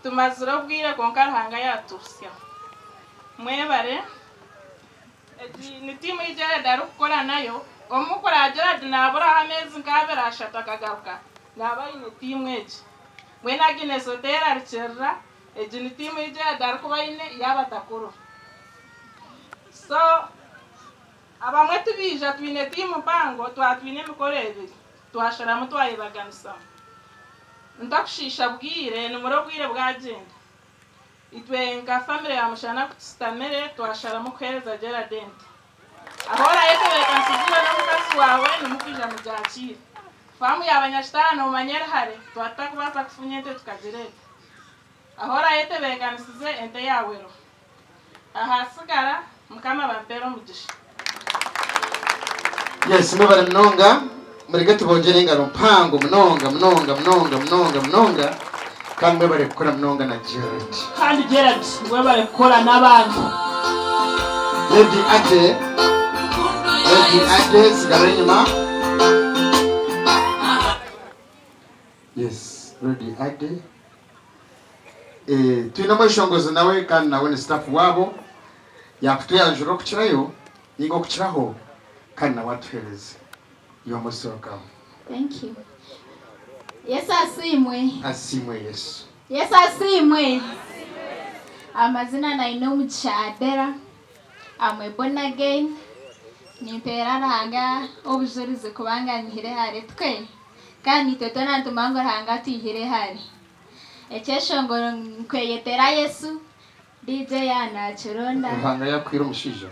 tumazira ubwire konka ruhanga yatusya mwebare ni timu y'ijere daru gukora nayo omukora agera dinabura amezi nkabera ashata kagaruka nabaye ni timu eje mwena gine sotera ricerra ni timu y'ijere daru kubayine yabatakuru so abamwe tubija twine timu pango twatwine mikorebe twashara mutwaye baganisa ndakushisha bwire numero bwire bwagenda itwenga family ya mushana kutstamere twashara mukweza Gerardent ahora yetebeka nsizira no mukazi wawe numukija mujakire famu y'abanyashitana umanyera hare twatakubasa kufunyete tukagirete ahora yetebeka nsize ente yawero ahasigara mukama bampero mugisha. Yes, mubara mnonga mureke tubongere ingaro mpango mnonga kandi bare gukora mnonga na Gerard kandi Gerard we bare gukora n'abandi Lady Ade sigara nyuma. Yes, Lady Ade tuina mwishongozo nawe kandi nawe ni staff wabo yakutuyanjuro kukirayo nigo kukiraho kandi na watuhereze you are most welcome. Thank you. Yes, asimwe yes. Yes, asimwe. Amazina na inomu chadera. Amwe born again. Nimpera ranga obujurize kubanga nyire hare twe. Kandi tetona ntumango ranga tuyire hare. Echesho ngoro kweyetera Yesu. DJ yana chironda. Uhanga yakwira umushija.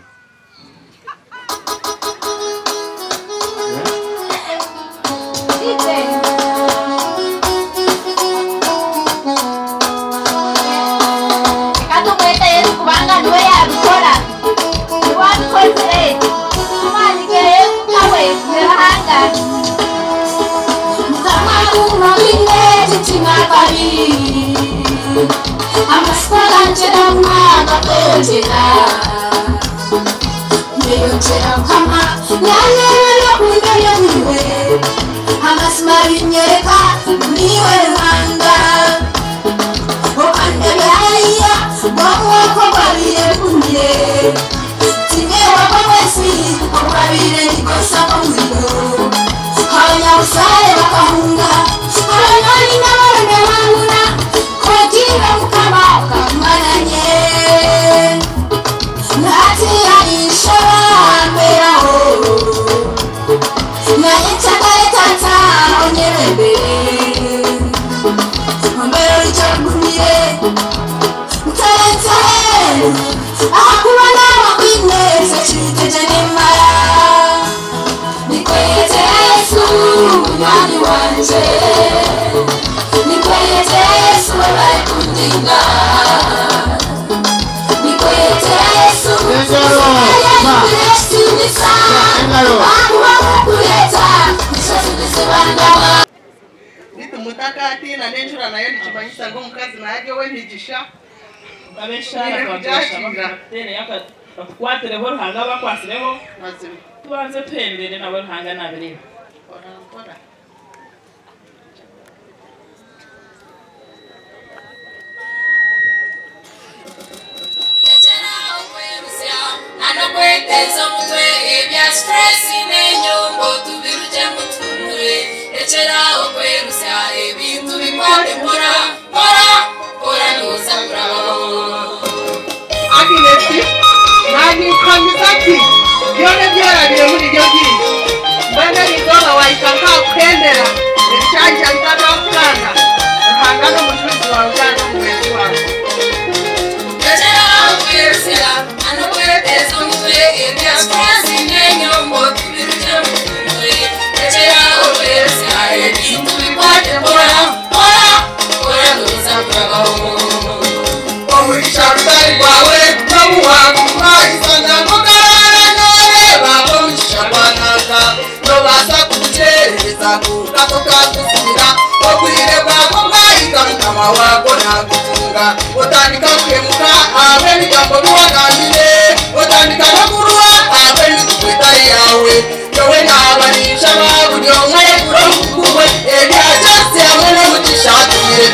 Elia just say I'm gonna put the shot in the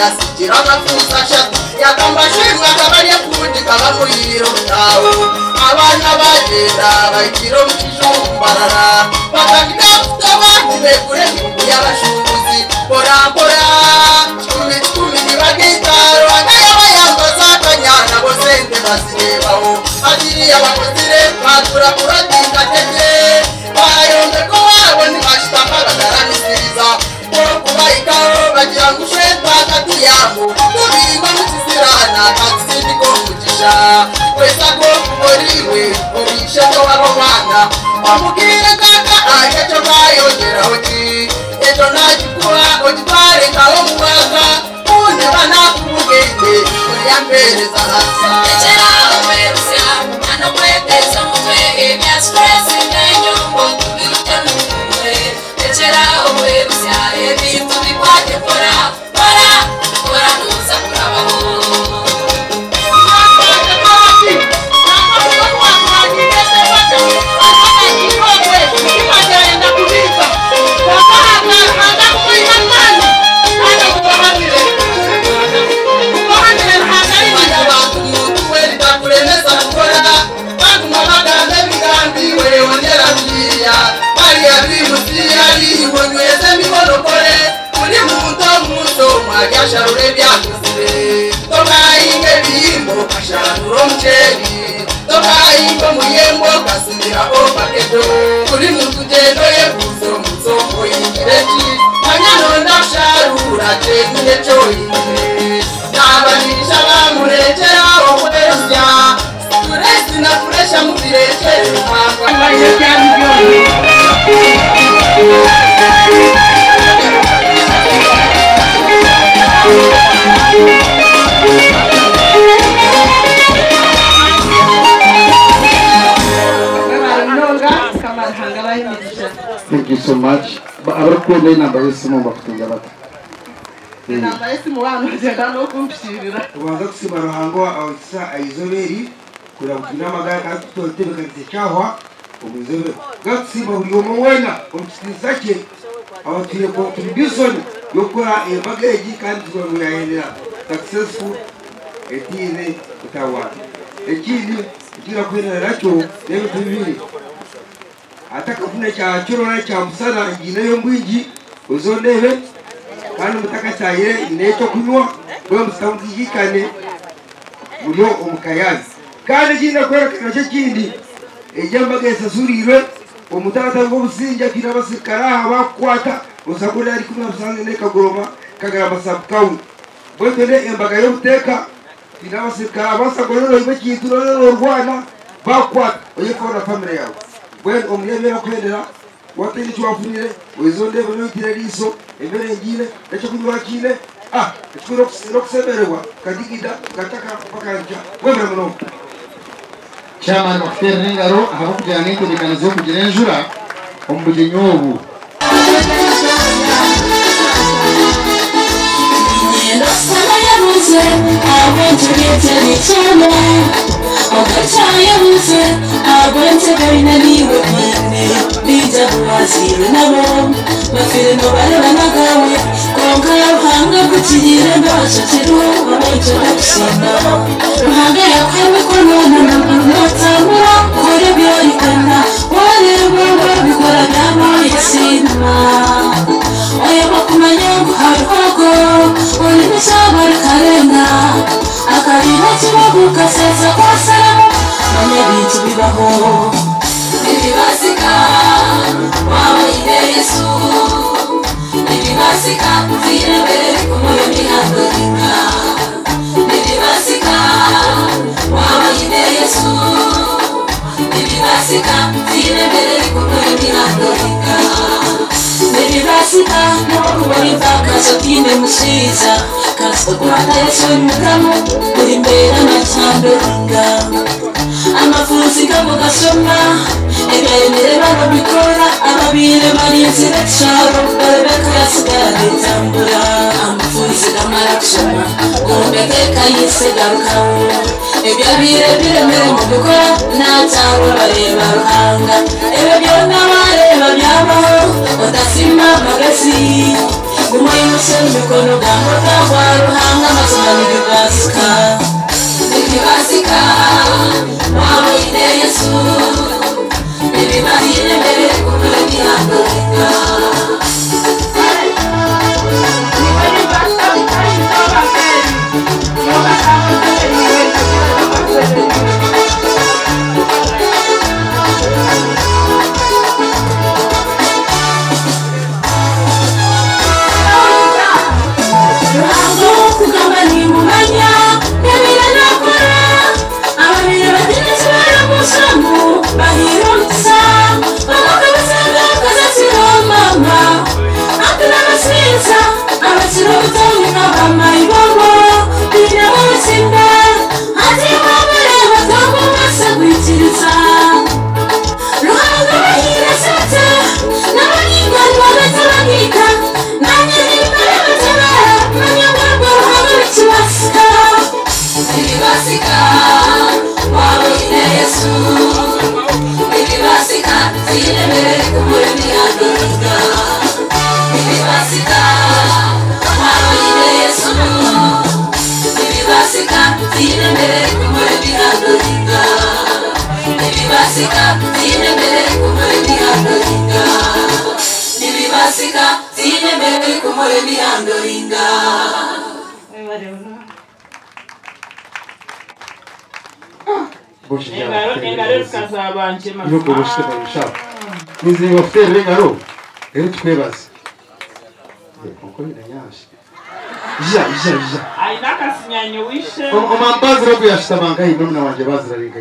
asikira amafusa shatu yakambashimwa kabari kundi kabamuyiro tawo abana bagenda bayikiro mukijumbarara bakandika abandi bekure y'abashubuzi bora tumi nibagitaro akayabayambaza kanyana bose ndebasirebaho agiri abakozire batura kuratinda tete bayonde ko wabo ntibashitaka badaranisiza kubayikaho bagira ngo ushweta hagati yabo tubirimba mukizirana katsindi ko mugisha wese ago kuboriwe urisha ko wabo bana wamubwire kaka ayejo bayongeraho ki ejo nagikuha ugitware kaho mubaga undi banakubugende uyambereza hasa echera omerusya ano kweteza mutwe ebya stress n'enyombo tubirute mutwe echera omerusya ebintu bikwate kora nuza kurabaho Sharure byakuzire tokainge bimbo kasharuro mcheli tokaingo muyembo kasindira opakedo kuri muntu gendo yebuzo musongo yingereji manyano ndasharura chenye choyine nabanisha bamurejera okwesya turesi na kuresha mubirekere mwanga Thank you so much. Abarakunda inamba y'isimu bakutunga bata. Inamba y'isimu wano agenda no kumpishirira. Ubanza kusima ruhango awutsa ayizoberi kurabukina magara katutote bakazichahwa umuzebe. Gatsima buri umwena umukizake awatire contribution yokora ebageji kandi twamuyahendera successful etine utawa. Ekindi kira kwena racho lebe tubiri. Atakafuna cha chorona cha musana ingine yombwiji uzondebe kandi mutaka cyayire inecho kunywa bwo musangikane muri omukayazi kandi kinda kwerekana cyo kindi ejambagesa surire omutata ngo businja kira basikara bakwata usakuri ari kumwe busanze ne kagoroma kagara basabkawu bwo tele embaga yo muteka kira basikara basagorero ibakituro rwana bakwata oyekora family yawe when omuyemera kwendera watini tuwafunire wezonde bano kireriso embere ngine echo kunywa kine ekiro kuseberwa kadigida kataka pakanja webra muno Chairman of Ferringaro abukujyana n'iterekanizo kugira enjura omubugenyobu I went to very many with money. These are was here in a room. But feeling nobody when I go with Conquer hung up with you and watch it to do. I went to the cinema. Hang out, have a corona, not time. What a beauty, whatever, we got a damn cinema. I walk my young heart, only the summer calendar. I carry not to walk, I said, Bitu bibaho Nibibasika Wawa ide Yesu Nibibasika Zine mbele kumoyo mihadoringa Nibibasika Wawa ide Yesu Nibibasika Zine mbele kumoyo mihadoringa Nibibasika Mwari mpaka sotine mushiza Kasitokura Yesu mutamu Uri mbele matandoringa amafuzi kamo gasoma ebyayemerera babikora ababire bari inzira cyaro barebeka yasigara itambura amafuzi kamara kusoma umbeteka yisegarukaho ebyabire biremere mu gukora n'ataro bareba ruhanga ebyo byona bareba byabaho udasima magasi Umuyobozi w'imikono gango gwa ruhanga mazina n'ibibasika n'ibibasika wabine Yesu n'ibibahire mbere kumure bihangarika Yuko bushite bishaka nizi bafite rengaro rero twebaza kuko biranyashe ja ai nakasinyanye wishe omambazi ro kuyashita bangayi none wanje baziraringa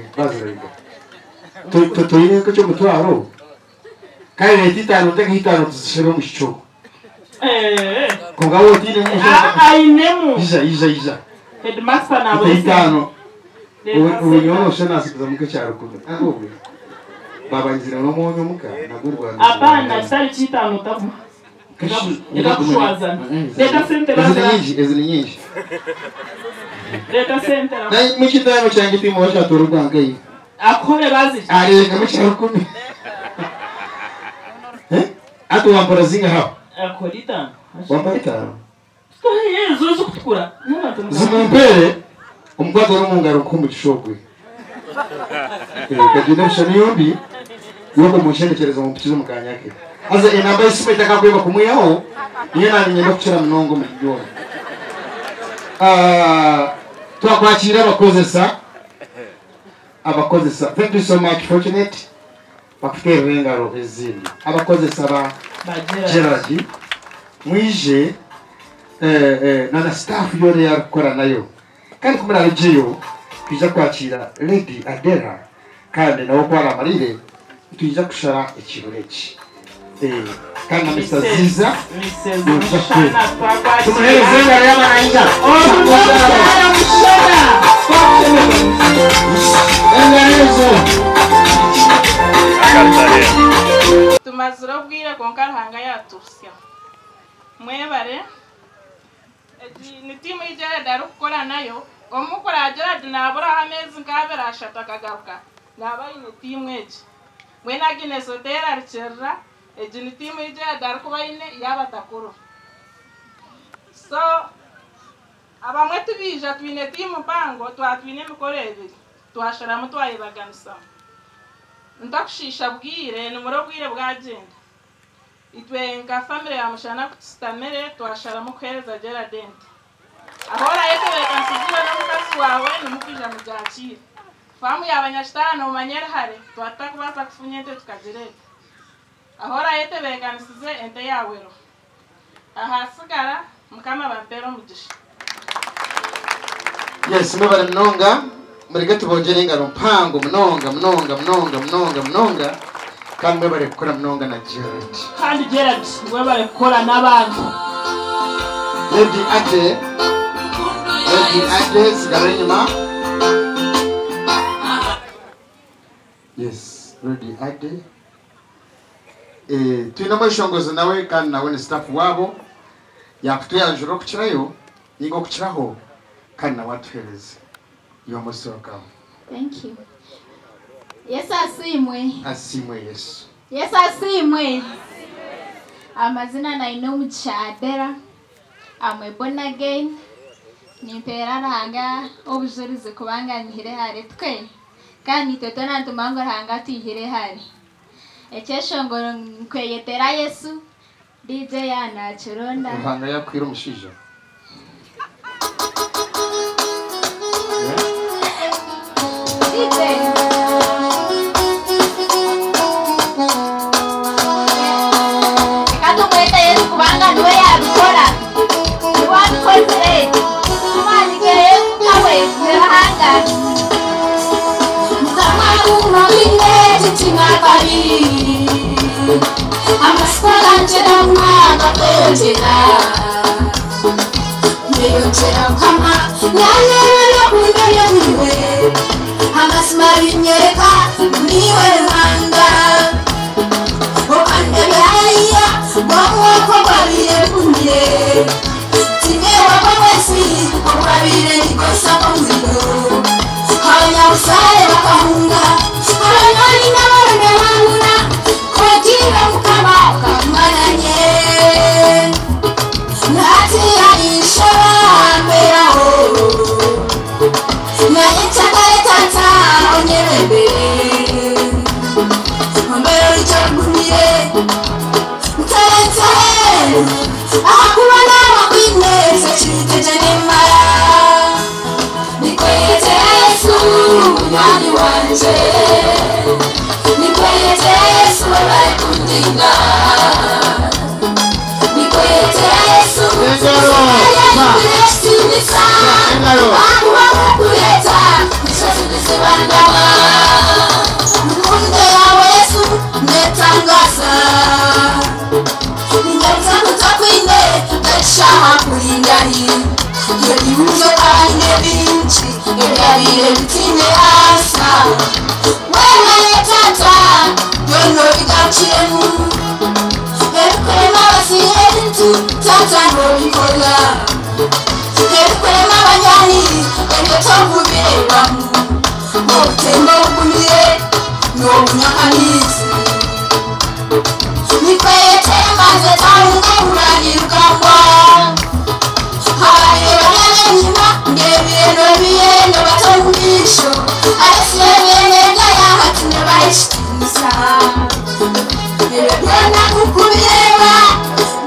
to yine ko cyo mutwaro kai ne titano ndeka hitano tshebe mushicho kongawo tine ai nemu ija headmaster na hitano uyo shana sikiza muke cyaro kuno agobe baba nzira no monyo muka nagurwa abana sari chitano tabu kushwaza leta center ezinyinji leta center na mukitano cyange timo washa toruganga yi akore bazi ari ngamisharo kumi atu wampara zinga hapo akorita wampara yezo zukutukura zimumpere umugwato n'umungaro kumukishogwe kagina shani yombi yoko mushenekereza mu pizo mukanyake aza inamba isime itakakweba kumuyaho yena nyenda kuchira mnongo mu kigo twakwakira abakozesa thank you so much fortunate bakufite rengaro ezindi abakozesa ba Gerard mwije na staff yone yakora nayo kandi kumara regiyo tujya kwakira Lady Adela kandi nawo kwara marire tujya kushara ikirureki kandi na Mr. Ziza tumuhereze ngara y'amaranja tumazira bwire konkara hanga yatusya mwebare ni timu ijere daru kukora nayo omukora Gerard nabura amezi ngabera ashata kagaruka nabaye ni timu eji mwena gine sotera richerra eji ni timu ijere daru kubaine yabatakuru so abamwe tubija twine timu pango twatwine mikoro ebiri twashara mutwaye baganisa ndakushisha bwire numero bwire bwagenda itwenga family ya mushana kutstamere twashara mukhereza Gerard ahora yete bekansigira no mukasi wawe numukija mujachire famu yabanyashitano umanyere hare twatakubaza kufunyente tukagireta ahora yete bekansize ente yawero ahasigara mukama bampero mugisha yes mubara mnonga murige tubongere ingaro mpango mnonga kandi mwe bari gukora mnonga na Gerard kandi Gerard mwe bari gukora n'abantu Lady Ade sigara inyuma yes Lady Ade tuina mwishongozo nawe kandi nawe ni staff wabo yakutuyajuro kuchirayo ningo kuchiraho kandi nawe atuhereze iyo musoka. Thank you. Yes asimwe. Asimwe Yesu. Yes asimwe. amazina naine omukyadera amwe born again nimpera Ruhanga obujurizi kubanga nyihire hari twe kandi totona ntumango Ruhanga tuyihire hari ekyeshongoro nkweyetera Yesu DJ yana chironda Ruhanga yakwira umushija DJ mwete Yesu kubanga niwe yabikora niwabikoze tumanike kawe Ruhanga Mutamakumma bineti timakari Amasipala njera mwana kweyongera Nyeyongera mkama Nyanyerera kundaya niwe Amasimari nyereka niwe Ruhanga Okande byaya Mwamwako babire kunye Timewa kwa mwesi Okwabire nikosa kwa mwilo Abanyabusare bakahunga Abanyoni n'abarone bahuna Kugira mukama ukamaranye Ntati yarishora mberaho Nanyitagare tata onyebembere Mbero licagumire Mtarenzahe Ahakuba n'abakwineza Chiriteje n'imara Nikweyete Yesu Mwami wanje Nikweyete Yesu Wabaye kundinda Nikweyete Yesu Nisa Wangu wakukuleta Nishasu nisibandama Mkunde yawe Yesu Netangaza Ningamza kutakwine Neshaha kulindahi Yeli uzo kaine binchi Yeli bitine asa Wewe tata Yono igachiremu Hepukwe mawasi edintu Tata no ikola Hepukwe mawanyani Eliotobu birewamu Motembo ukunye No unyakanizi Nikweyete maze taunga urani ukambwa Hayo nyanyanyima Ngebiyeno biyeno batombisho Aresiyebiyene gaya hatine baishikisa Nebebyona kukubireba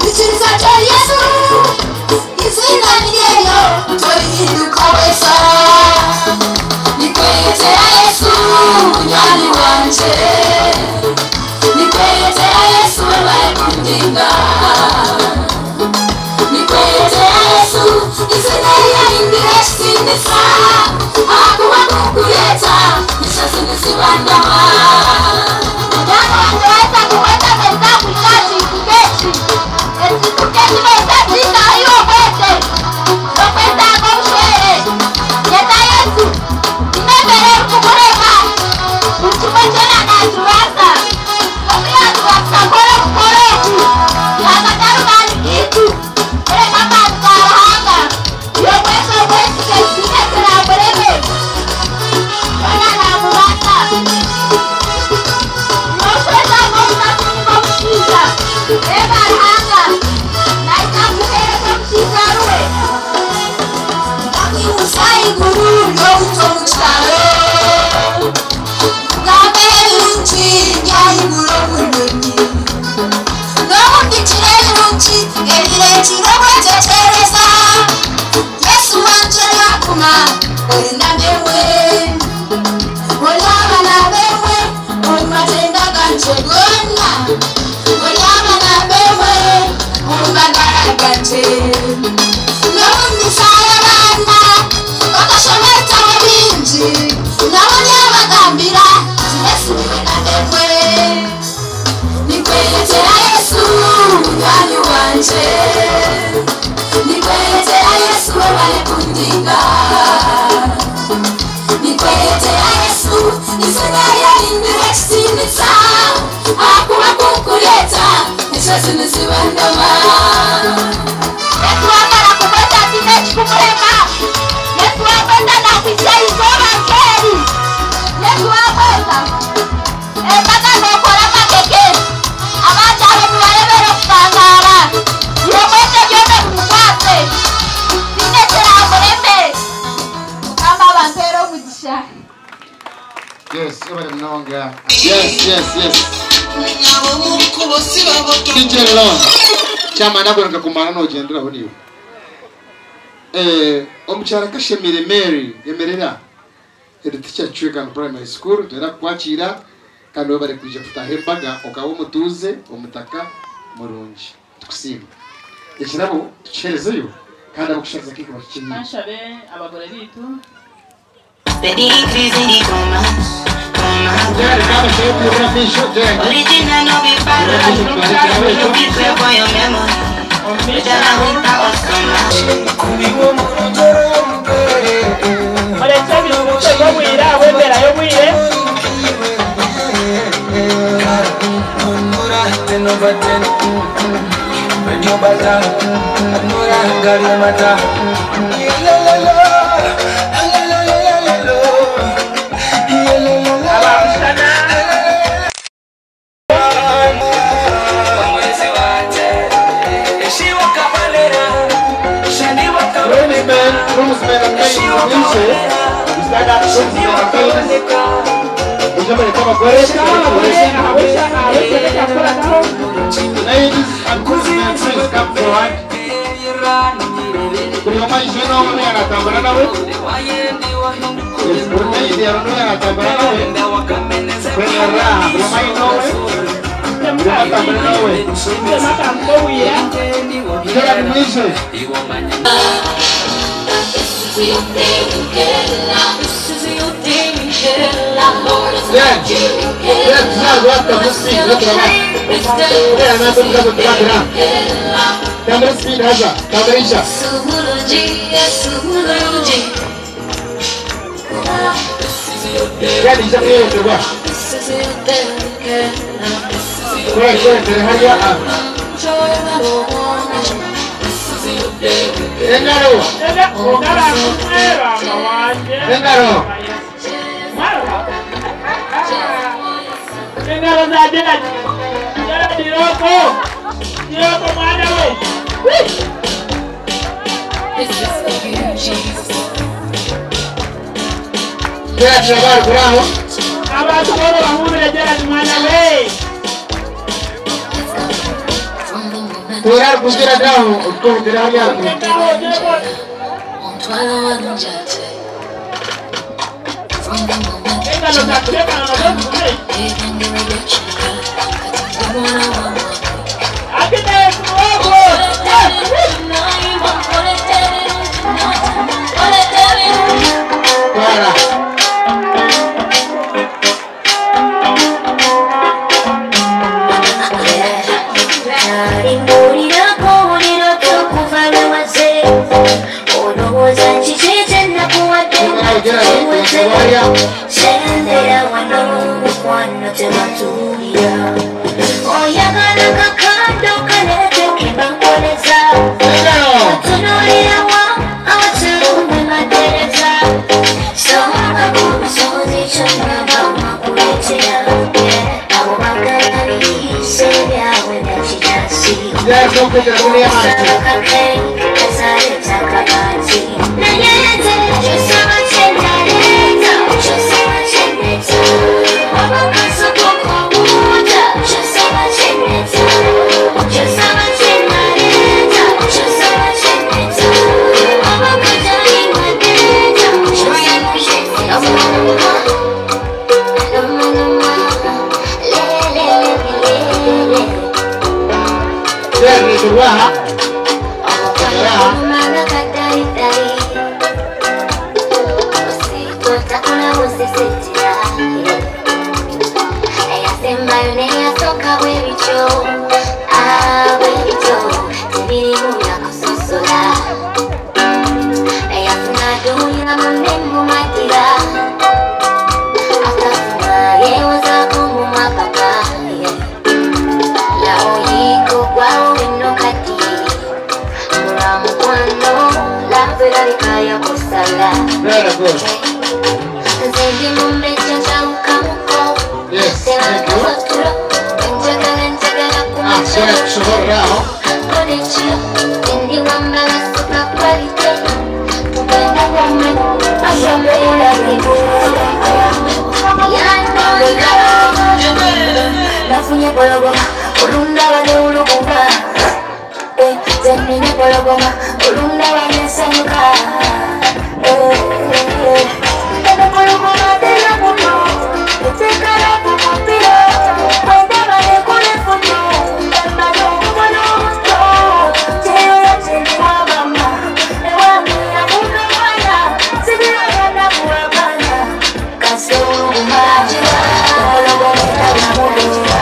Bichiriza cha Yesu Izina nigeyo Toyihinduka wesa Nikweyete Yesu Nyani wanje Nikweyete Yesu Wabaye kundinda Nikweyete Yesu Izina yahimbire sinisa Akuba kukuleta Nishasu nisibandama Mwana wangu weza kuweta meza kukaji kukechi Esi kukechi meza zika hiyo kwete Nopenda kumshere Yeta Yesu Inebere kukureka Uchumechena na juwasa Kopia juwasa kore kukoreku Yakataru mani kitu Ere kama Ruhanga Yobweso bwesi kesine kira burebe Yana na muwasa Yoshweza mwuza kuniko mshiza Eba Ruhanga Naita kuhere kumshiza ruwe Ndaki musai guru Yomuto mcharo Gambe lunchi Nyahiburo mwendoni Nomundikire lunchi Elire chiromweche cheresa Yesu wanje yakuma Olina mewe Olaba na mewe Olmatenda ganje gona Olaba na mewe Olmagara ganje Nomundisaya bana Bakashometa wabinji Nabonye abagambira Yesu niwe na mewe Nikweyete Yesu Mwami wanje Nikweyete Yesu Wabaye kundinda Nikweyete Yesu Izina yahimbire sinisa Akuba kukuleta Nishasu nisibandama Yesu wamara kumweta sinechi kumureka Yesu wamweta na kwisya izoma keri Yesu wamweta Epaka nokora makeke Abacharo niwarebero kutanga Mugisha. Yes, everybody mnonga. Yes. DJ Lon. Chama nako nikakumana no gendera honiyo. Omuchara kashemire Mary, emerera. Teacher chweka no primary school, tera kwachira kandi bari kwije kutahembaga okawo mutuze omutaka murungi. Tukusima. Ekirabo tucherezeyo kandi abakushaza kike bakikinyi. Mashabe abagore bitu. The increase in the commas. Original no be bad, no be clear for your memory. Original winter or summer. Olha sabe no chegou buira, o vera eu buire. Yes. funye pologoma ulunda bane ulukuba zenine pologoma ulunda bane semuka ene pologoma dela kuno etekala kumapiro wenda bane kule funo embado kubono muto teyo ya chini wa mama ewami ya kuno wana sibira yana kuwabana kasi uluguma pologoma tabla mubejiwa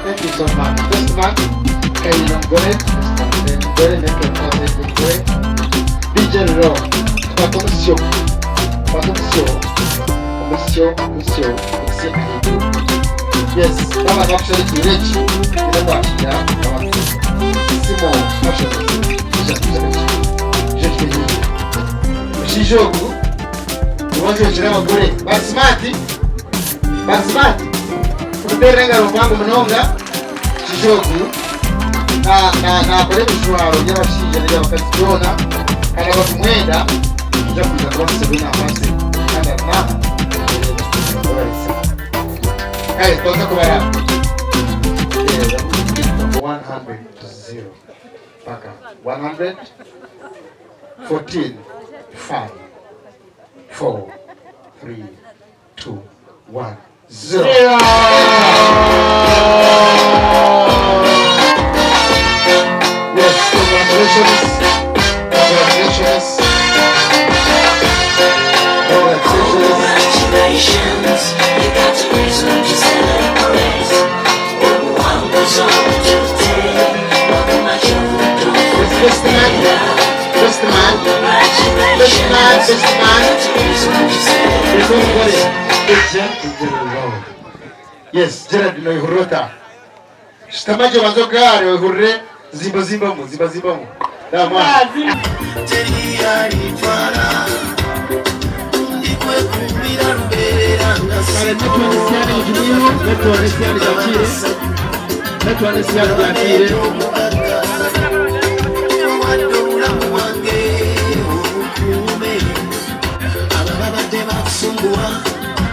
Thank you so much. This man, Kailon Gore, Gore make a comment Gore. DJ Ro, commission, yes, that was actually to reach. You know what? Yeah, Simon, fashion. Shijoku, you want to share a Gore, Basmati. Kuterenga rupango mnonga Shijoku na kule mishwaro y'abashije n'ya bakazibona kana bakumwenda kujya kuza kubase bina amase kana na kai toka kubara 100 to 0 paka 100 14 5 4 3 2 1 0. Yes, congratulations. You got the reason to celebrate. One was on today. Welcome my children. Just the man. Yes, Gerard no ihurota. Shitamaje mazogare ihurre zimba mu. Dama.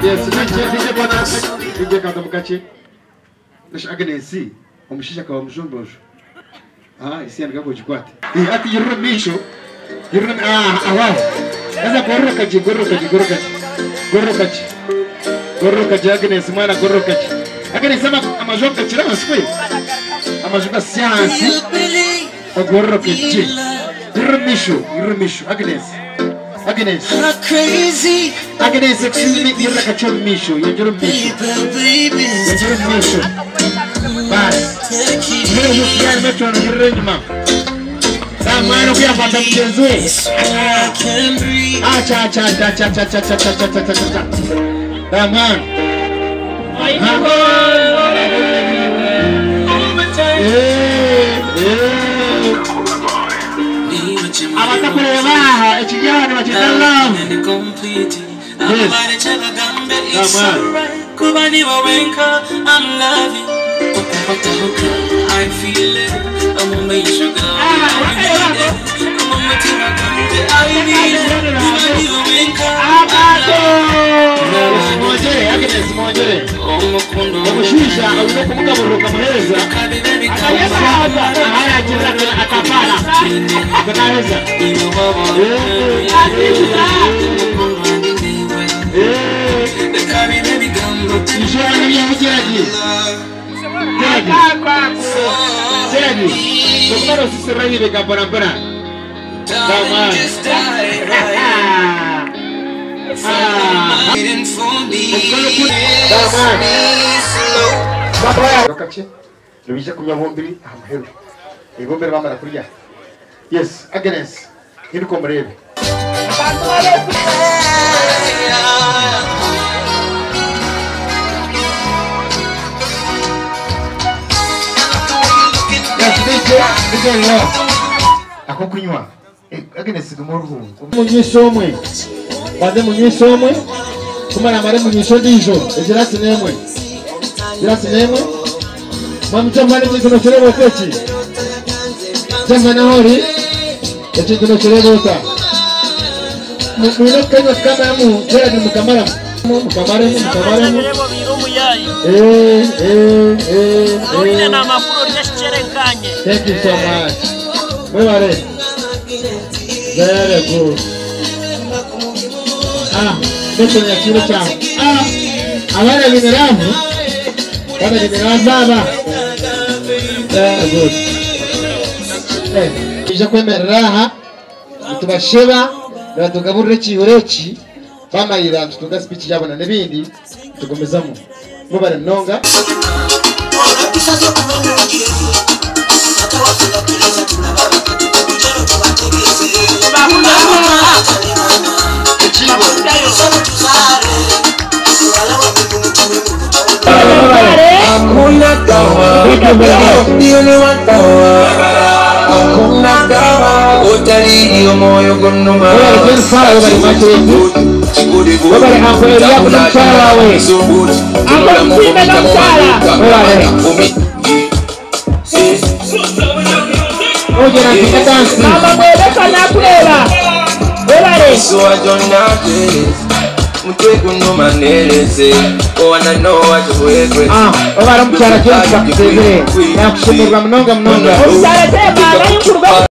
Yes, DJ kanda mukache. Nasha agnesi, omushisha kwa mjombojo. Isi anga kujikwata. Ati yirmisho. Awa. Sasa gorokachi agnesi mwana gorokachi. Agnesi sama amajoka chirama sikwe. Amajoka science. Gorokachi. Yirmisho agnesi. Agnes, excuse me, you're like a chum misho, you're a misho. You're a misho. Bas. You're a metro, you're a man. That man, we have a damn that man. Abatakurebaha ekijana bakidallam kubani wawenka I'm loving I feel it I'm a major girl I'm a matura I need it kubani wawenka omushisha awuze kumugaburuka muhereza akapana akanaweza waiting for Lokache lubije kumya bombiri amahero ibombere bamara kurya yes Agnes hiriko murebe ako kunywa Agnes gumurhu munyisomwe baze munyisomwe kumara mare munyisho ndijo ezirasi nemwe zirasi nemwe Mamchamani kino chilebo techi. Chamana hori. Techi kino chilebo ta. Mwino kwenye kama mu, jera ni mukamara. Mukamara. Oile na mafuro nesherenkanye. Thank you so much. Mweware. Very good. Beto ni akiro chao. Awara mineramu. Kama mineramu baba. Good. Ija kwemerera tubasheba batugaburire kihorechi bamayira tutunga speech yabona nebindi tugomezamo mubare mnonga Hakuna dawa, ndio ni watawa. Hakuna dawa, utali moyo gonoma. Wewe fara wewe macho yetu. Wewe hapo ya kumsala wewe. Hapo msime na msala. Wewe. Oje na kitansi. Mama mweleka na kulela. Wewe. So ajonate. Mutego no maneleze wana no wajwegwe obara mchara cyo twakuzezere nakushemerwa mnonga Usarete baba y'ukurwa